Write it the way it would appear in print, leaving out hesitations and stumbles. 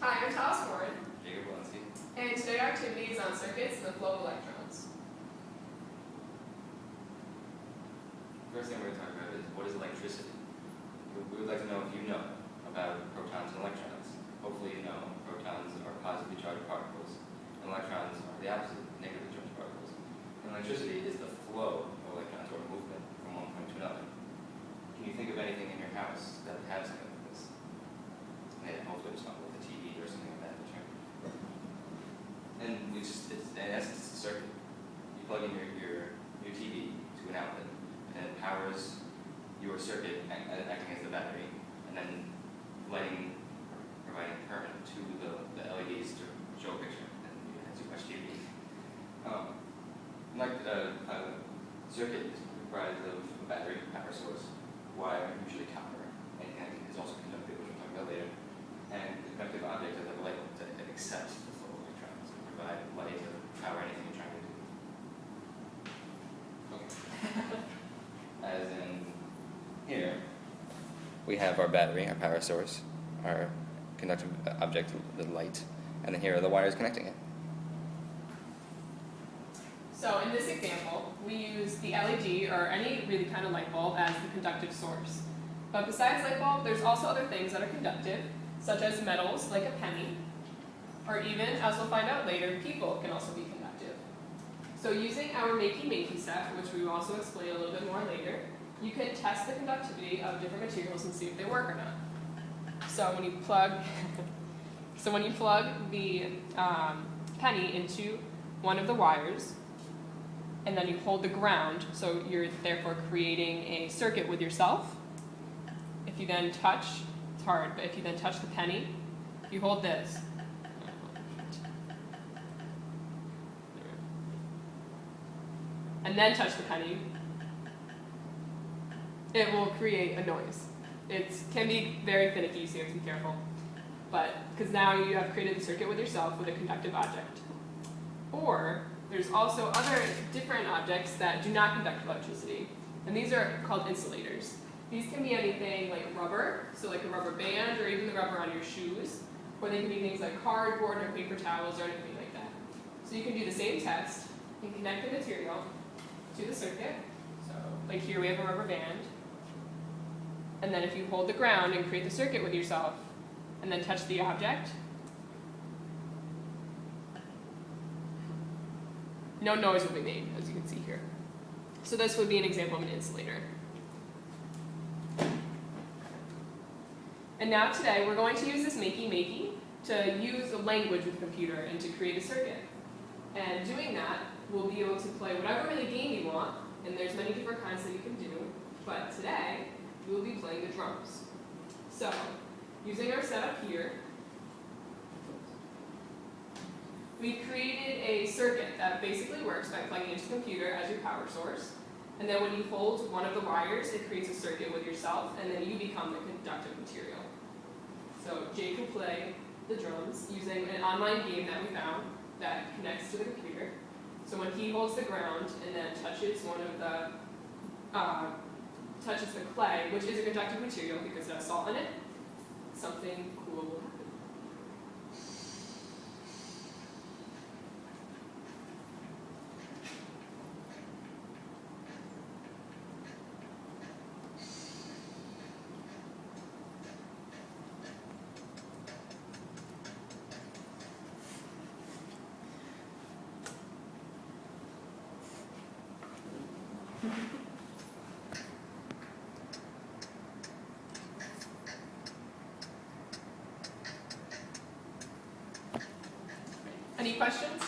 Hi, I'm Talis Warren, And today our activity is on circuits and the flow of electrons. first thing we're going to talk about is what is electricity. We would like to know if you know about protons and electrons. Hopefully you know protons are positively charged particles, and electrons are the opposite, negatively charged particles. And electricity is the flow of electrons, or movement from one point to another. Can you think of anything in your house that would have something like this? And hopefully it's not with a TV or something like that. And it's in essence, it's a circuit. You plug in your TV to an outlet, and it powers your circuit acting as the battery, and then providing current to the LEDs to show a picture, and as you watch TV. A circuit is comprised of a battery, power source, wire, usually copper, anything that is also conductive, which we'll talk about later, and the conductive object is like a light that accepts the flow of electrons and provide light to power anything you're trying to do. Okay. As in here, we have our battery, our power source, our conductive object, the light, and then here are the wires connecting it. So in this example, we use the LED or any really kind of light bulb as the conductive source. But besides light bulb, there's also other things that are conductive, such as metals like a penny, or even, as we'll find out later, people can also be conductive. So using our Makey set, which we will also explain a little bit more later, you can test the conductivity of different materials and see if they work or not. So when you plug, the penny into one of the wires, and then you hold the ground, so you're therefore creating a circuit with yourself. If you then touch, it's hard, but if you then touch the penny, you hold this. And then touch the penny, it will create a noise. It can be very finicky, so you have to be careful. But, because now you have created the circuit with yourself with a conductive object. Or, there's also other different objects that do not conduct electricity, and these are called insulators. These can be anything like rubber, so like a rubber band, or even the rubber on your shoes, or they can be things like cardboard or paper towels or anything like that. So you can do the same test and connect the material to the circuit. So like here we have a rubber band, and then if you hold the ground and create the circuit with yourself, and then touch the object, no noise will be made, as you can see here. So this would be an example of an insulator. And now today we're going to use this Makey to use a language with the computer and to create a circuit. And doing that, we'll be able to play whatever really game you want, and there's many different kinds that you can do, but today we will be playing the drums. So, using our setup here, we created a circuit that basically works by plugging into the computer as your power source, and then when you hold one of the wires, it creates a circuit with yourself, and then you become the conductive material. So Jake will play the drums using an online game that we found that connects to the computer. So when he holds the ground and then touches touches the clay, which is a conductive material because it has salt in it, something cool will happen. Any questions?